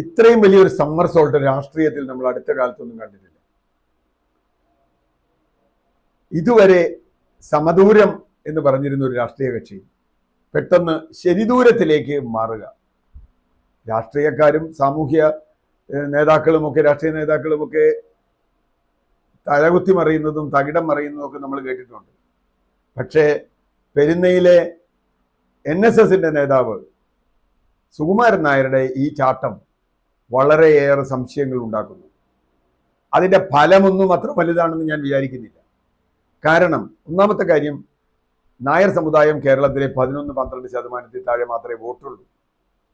ഇത്രയും വലിയൊരു summer salt രാഷ്ട്രീയത്തിൽ നമ്മൾ അടുത്ത കാലത്തൊന്നും കണ്ടിട്ടില്ല. ഇതുവരെ സമദൂരം എന്ന് പറഞ്ഞിരുന്ന ഒരു രാഷ്ട്രീയ കക്ഷി പെട്ടെന്ന് ശരിദൂരത്തിലേക്ക് മാറുക. രാഷ്ട്രീയക്കാരും സാമൂഹ്യ നേതാക്കളുമൊക്കെ രാഷ്ട്രീയ നേതാക്കളുമൊക്കെ തലകുത്തി മറിയുന്നതും തകിടം മറിയുന്നതും ഒക്കെ നമ്മൾ കേട്ടിട്ടുണ്ട്. പക്ഷേ പെരുന്നയിലെ NSSന്റെ നേതാവ് സുകുമാരൻ നായരുടെ ഈ ചാട്ടം വളരെയേറെ സംശയങ്ങൾ ഉണ്ടാക്കുന്നു. അതിൻ്റെ ഫലമൊന്നും അത്ര വലുതാണെന്ന് ഞാൻ വിചാരിക്കുന്നില്ല. കാരണം ഒന്നാമത്തെ കാര്യം, നായർ സമുദായം കേരളത്തിലെ 11-12% താഴെ മാത്രമേ വോട്ടുള്ളൂ.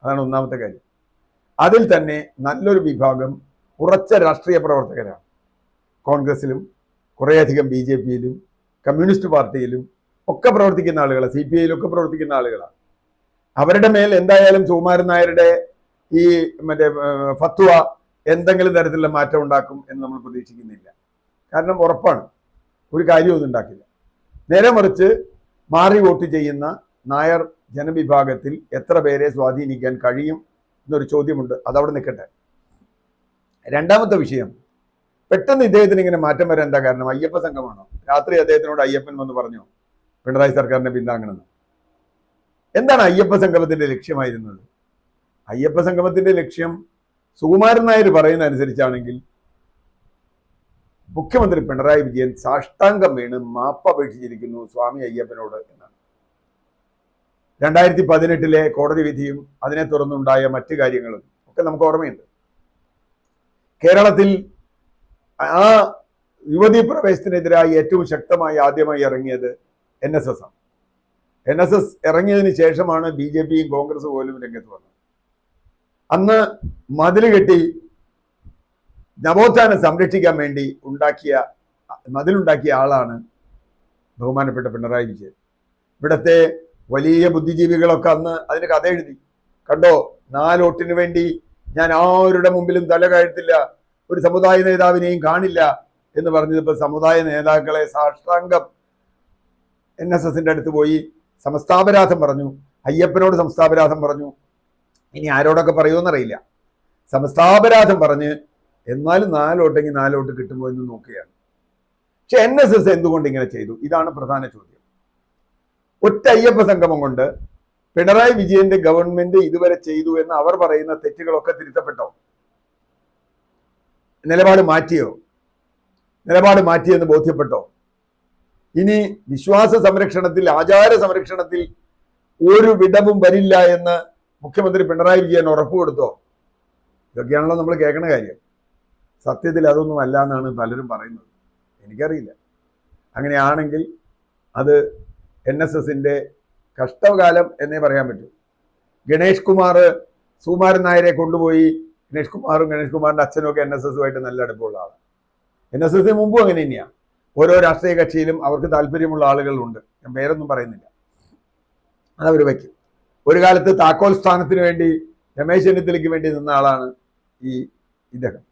അതാണ് ഒന്നാമത്തെ കാര്യം. അതിൽ തന്നെ നല്ലൊരു വിഭാഗം ഉറച്ച രാഷ്ട്രീയ പ്രവർത്തകരാണ്. കോൺഗ്രസിലും കുറേയധികം BJPയിലും കമ്മ്യൂണിസ്റ്റ് പാർട്ടിയിലും ഒക്കെ പ്രവർത്തിക്കുന്ന ആളുകളാണ്, CPIയിലും ഒക്കെ പ്രവർത്തിക്കുന്ന ആളുകളാണ്. അവരുടെ മേൽ എന്തായാലും സുകുമാരൻ നായരുടെ ഈ ഫത്വ എന്തെങ്കിലും തരത്തിലുള്ള മാറ്റം ഉണ്ടാക്കും എന്ന് നമ്മൾ പ്രതീക്ഷിക്കുന്നില്ല. കാരണം ഉറപ്പാണ് ഒരു കാര്യമൊന്നും ഉണ്ടാക്കില്ല. നേരെ മറിച്ച് മാറി വോട്ട് ചെയ്യുന്ന നായർ ജനവിഭാഗത്തിൽ എത്ര പേരെ സ്വാധീനിക്കാൻ കഴിയും എന്നൊരു ചോദ്യമുണ്ട്. അതവിടെ നിൽക്കട്ടെ. രണ്ടാമത്തെ വിഷയം, പെട്ടെന്ന് ഇദ്ദേഹത്തിന് ഇങ്ങനെ മാറ്റം വരാൻ എന്താ കാരണം? അയ്യപ്പ സംഘമാണോ? രാത്രി അദ്ദേഹത്തിനോട് അയ്യപ്പൻ വന്ന് പറഞ്ഞു പിണറായി സർക്കാരിനെ പിന്താങ്ങണമെന്ന്. എന്താണ് അയ്യപ്പ സംഗമത്തിന്റെ ലക്ഷ്യമായിരുന്നത്? അയ്യപ്പ സംഗമത്തിന്റെ ലക്ഷ്യം സുകുമാരൻ നായർ പറയുന്ന അനുസരിച്ചാണെങ്കിൽ മുഖ്യമന്ത്രി പിണറായി വിജയൻ സാഷ്ടാംഗം വീണ് മാപ്പപേക്ഷിച്ചിരിക്കുന്നു സ്വാമി അയ്യപ്പനോട് എന്നാണ്. 2018 കോടതി വിധിയും അതിനെ തുടർന്നുണ്ടായ മറ്റു കാര്യങ്ങളും ഒക്കെ നമുക്ക് ഓർമ്മയുണ്ട്. കേരളത്തിൽ ആ യുവതീ പ്രവേശത്തിനെതിരായി ഏറ്റവും ശക്തമായി ആദ്യമായി ഇറങ്ങിയത് NSS ആണ്. NSS ഇറങ്ങിയതിന് ശേഷമാണ് BJPയും കോൺഗ്രസ് പോലും രംഗത്ത് വന്നത്. അന്ന് മതിൽ കെട്ടി നവോത്ഥാനം സംരക്ഷിക്കാൻ വേണ്ടി മതിലുണ്ടാക്കിയ ആളാണ് ബഹുമാനപ്പെട്ട പിണറായി വിജയൻ. ഇവിടുത്തെ വലിയ ബുദ്ധിജീവികളൊക്കെ അന്ന് അതിന് കഥ എഴുതി. കണ്ടോ, 4 വോട്ടിന് വേണ്ടി ഞാൻ ആരുടെ മുമ്പിലും തല കയറ്റില്ല, ഒരു സമുദായ നേതാവിനെയും കാണില്ല എന്ന് പറഞ്ഞതിപ്പോൾ സമുദായ നേതാക്കളെ സാഷ്ടാംഗം NSSന്റെ അടുത്ത് പോയി സമസ്താപരാധം പറഞ്ഞു. അയ്യപ്പനോട് സമസ്താപരാധം പറഞ്ഞു. ഇനി ആരോടൊക്കെ പറയുമെന്നറിയില്ല. സമസ്താപരാധം പറഞ്ഞ് എന്നാലും 4 വോട്ടെങ്കിൽ 4 വോട്ട് കിട്ടുമോ എന്ന് നോക്കുകയാണ്. പക്ഷെ NSS എന്തുകൊണ്ട് ഇങ്ങനെ ചെയ്തു? ഇതാണ് പ്രധാന ചോദ്യം. ഒറ്റ അയ്യപ്പ സംഗമം കൊണ്ട് പിണറായി വിജയന്റെ ഗവൺമെന്റ് ഇതുവരെ ചെയ്തു എന്ന് അവർ പറയുന്ന തെറ്റുകളൊക്കെ തിരുത്തപ്പെട്ടോ? നിലപാട് മാറ്റിയെന്ന് ബോധ്യപ്പെട്ടോ? ഇനി വിശ്വാസ സംരക്ഷണത്തിൽ, ആചാര സംരക്ഷണത്തിൽ ഒരു വിടവും വരില്ല എന്ന് മുഖ്യമന്ത്രി പിണറായി വിജയൻ ഉറപ്പ് കൊടുത്തോ? ഇതൊക്കെയാണല്ലോ നമ്മൾ കേൾക്കണ കാര്യം. സത്യത്തിൽ അതൊന്നും അല്ല എന്നാണ് പലരും പറയുന്നത്. എനിക്കറിയില്ല. അങ്ങനെയാണെങ്കിൽ അത് NSSന്റെ കഷ്ടകാലം എന്നേ പറയാൻ പറ്റൂ. ഗണേഷ് കുമാർ സുകുമാരൻ നായരെ കൊണ്ടുപോയി, ഗണേഷ് കുമാറിന്റെ അച്ഛനും ഒക്കെ NSSുമായിട്ട് നല്ല അടുപ്പമുള്ള ആളാണ്. NSSന് മുമ്പും അങ്ങനെ തന്നെയാണ്. ഓരോ രാഷ്ട്രീയ കക്ഷിയിലും അവർക്ക് താല്പര്യമുള്ള ആളുകളുണ്ട്. ഞാൻ പേരൊന്നും പറയുന്നില്ല, അതവർ വയ്ക്കും. ഒരു കാലത്ത് താക്കോൽ സ്ഥാനത്തിന് വേണ്ടി രമേശ് ചെന്നിത്തലയ്ക്ക് വേണ്ടി നിന്ന ആളാണ് ഇദ്ദേഹം.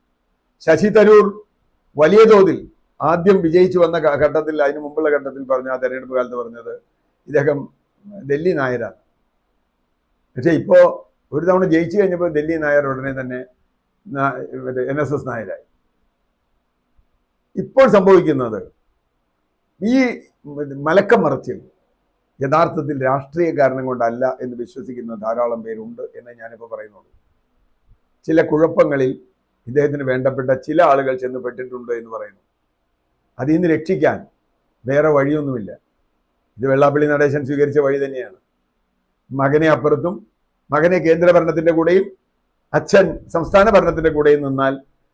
ശശി തരൂർ വലിയ തോതിൽ ആദ്യം വിജയിച്ചു വന്ന ഘട്ടത്തിൽ, അതിന് മുമ്പുള്ള ഘട്ടത്തിൽ പറഞ്ഞ ആ തെരഞ്ഞെടുപ്പ് കാലത്ത് പറഞ്ഞത് ഇദ്ദേഹം ഡൽഹി നായരാണ്. പക്ഷെ ഇപ്പോ ഒരു തവണ ജയിച്ചു കഴിഞ്ഞപ്പോൾ ഡൽഹി നായർ ഉടനെ തന്നെ NSS നായരായി. ഇപ്പോൾ സംഭവിക്കുന്നത് ഈ മലക്കം മറിച്ചിൽ യഥാർത്ഥത്തിൽ രാഷ്ട്രീയ കാരണം കൊണ്ടല്ല എന്ന് വിശ്വസിക്കുന്ന ധാരാളം പേരുണ്ട് എന്ന് ഞാനിപ്പോൾ പറയുന്നുള്ളൂ. ചില കുഴപ്പങ്ങളിൽ ഇദ്ദേഹത്തിന് വേണ്ടപ്പെട്ട ചില ആളുകൾ ചെന്ന് പെട്ടിട്ടുണ്ട് എന്ന് പറയുന്നു. അതിൽ നിന്ന് രക്ഷിക്കാൻ വേറെ വഴിയൊന്നുമില്ല. ഇത് വെള്ളാപ്പള്ളി നടേശൻ സ്വീകരിച്ച വഴി തന്നെയാണ്. മകനെ അപ്പുറത്തും, മകനെ കേന്ദ്ര ഭരണത്തിന്റെ കൂടെയും അച്ഛൻ സംസ്ഥാന ഭരണത്തിന്റെ കൂടെയും നിന്നാൽ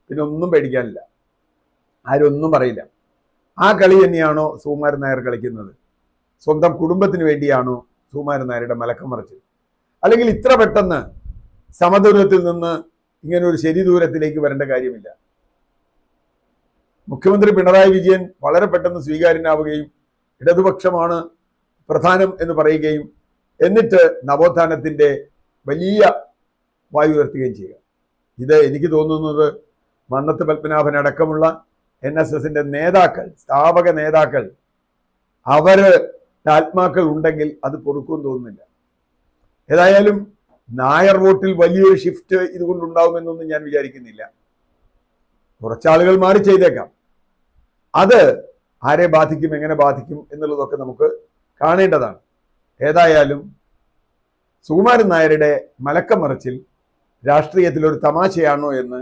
പിന്നെ ഒന്നും പേടിക്കാനില്ല, ആരൊന്നും പറയില്ല. ആ കളി തന്നെയാണോ സുകുമാരൻ നായർ കളിക്കുന്നത്? സ്വന്തം കുടുംബത്തിന് വേണ്ടിയാണോ സുകുമാരൻ നായരുടെ മലക്കം മറിച്ചത്? അല്ലെങ്കിൽ ഇത്ര പെട്ടെന്ന് സമദൂരത്തിൽ നിന്ന് ഇങ്ങനെ ഒരു ശരി ദൂരത്തിലേക്ക് വരേണ്ട കാര്യമില്ല. മുഖ്യമന്ത്രി പിണറായി വിജയൻ വളരെ പെട്ടെന്ന് സ്വീകാര്യനാവുകയും ഇടതുപക്ഷമാണ് പ്രധാനം എന്ന് പറയുകയും എന്നിട്ട് നവോത്ഥാനത്തിന്റെ വലിയ വായു ഉയർത്തുകയും ചെയ്യുക. ഇത് എനിക്ക് തോന്നുന്നത് മന്നത്ത് പത്മനാഭൻ അടക്കമുള്ള NSSന്റെ നേതാക്കൾ, സ്ഥാപക നേതാക്കൾ, അവര് ആത്മാക്കൾ ഉണ്ടെങ്കിൽ അത് പൊറുക്കും തോന്നുന്നില്ല. ഏതായാലും നായർ വോട്ടിൽ വലിയൊരു ഷിഫ്റ്റ് ഇതുകൊണ്ടുണ്ടാവുമെന്നൊന്നും ഞാൻ വിചാരിക്കുന്നില്ല. കുറച്ചാളുകൾ മാറി ചെയ്തേക്കാം. അത് ആരെ ബാധിക്കും, എങ്ങനെ ബാധിക്കും എന്നുള്ളതൊക്കെ നമുക്ക് കാണേണ്ടതാണ്. ഏതായാലും സുകുമാരൻ നായരുടെ മലക്കം മറിച്ചിൽ രാഷ്ട്രീയത്തിൽ ഒരു തമാശയാണോ എന്ന്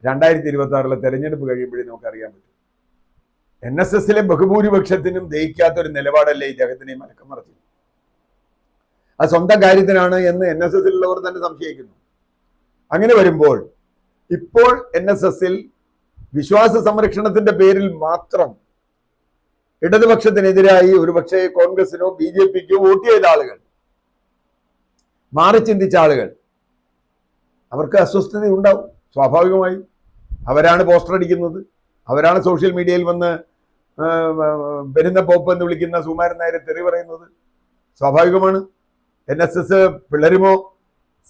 2026 തെരഞ്ഞെടുപ്പ് കഴിയുമ്പോഴേ നമുക്കറിയാൻ പറ്റും. NSSലെ ബഹുഭൂരിപക്ഷത്തിനും ദഹിക്കാത്തൊരു നിലപാടല്ലേ ഇദ്ദേഹത്തിന് ഈ മലക്കം മറിച്ചിൽ. അത് സ്വന്തം കാര്യത്തിനാണ് എന്ന് NSSലുള്ളവർ തന്നെ സംശയിക്കുന്നു. അങ്ങനെ വരുമ്പോൾ ഇപ്പോൾ NSSൽ വിശ്വാസ സംരക്ഷണത്തിന്റെ പേരിൽ മാത്രം ഇടതുപക്ഷത്തിനെതിരായി ഒരുപക്ഷെ കോൺഗ്രസിനോ BJPക്കോ വോട്ട് ചെയ്ത ആളുകൾ, മാറി ചിന്തിച്ച ആളുകൾ, അവർക്ക് അസ്വസ്ഥത ഉണ്ടാവും. സ്വാഭാവികമായും അവരാണ് പോസ്റ്റർ അടിക്കുന്നത്, അവരാണ് സോഷ്യൽ മീഡിയയിൽ വന്ന് പെരുന്ന പോപ്പ് എന്ന് വിളിക്കുന്ന സുകുമാരൻ നായരെ തെറി പറയുന്നത്. സ്വാഭാവികമാണ്. NSS പിളരുമോ?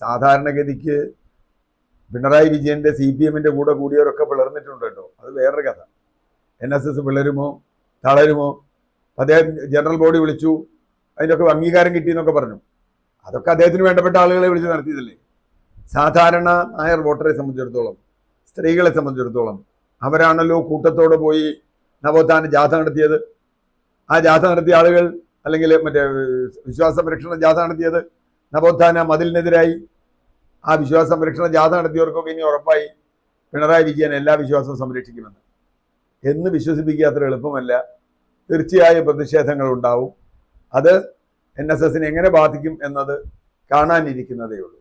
സാധാരണഗതിക്ക് പിണറായി വിജയന്റെ CPMന്റെ കൂടെ കൂടിയവരൊക്കെ പിളർന്നിട്ടുണ്ട് കേട്ടോ. അത് വേറൊരു കഥ. NSS പിളരുമോ, തളരുമോ? അദ്ദേഹം ജനറൽ ബോഡി വിളിച്ചു, അതിനൊക്കെ അംഗീകാരം കിട്ടിയെന്നൊക്കെ പറഞ്ഞു. അതൊക്കെ അദ്ദേഹത്തിന് വേണ്ടപ്പെട്ട ആളുകളെ വിളിച്ച് നടത്തിയതല്ലേ. സാധാരണ നായർ വോട്ടറെ സംബന്ധിച്ചിടത്തോളം, സ്ത്രീകളെ സംബന്ധിച്ചിടത്തോളം അവരാണല്ലോ കൂട്ടത്തോടെ പോയി നവോത്ഥാന ജാഥ നടത്തിയത്. ആ ജാഥ നടത്തിയ ആളുകൾ, അല്ലെങ്കിൽ മറ്റേ വിശ്വാസ സംരക്ഷണ ജാഥ നടത്തിയത് നവോത്ഥാന മതിലിനെതിരായി. ആ വിശ്വാസ സംരക്ഷണ ജാഥ നടത്തിയവർക്കൊക്കെ ഇനി ഉറപ്പായി പിണറായി വിജയൻ എല്ലാ വിശ്വാസവും സംരക്ഷിക്കുമെന്ന് എന്ന് വിശ്വസിപ്പിക്കുക അത്ര എളുപ്പമല്ല. തീർച്ചയായും പ്രതിഷേധങ്ങൾ ഉണ്ടാവും. അത് NSSനെ എങ്ങനെ ബാധിക്കും എന്നത് കാണാനിരിക്കുന്നതേ ഉള്ളൂ.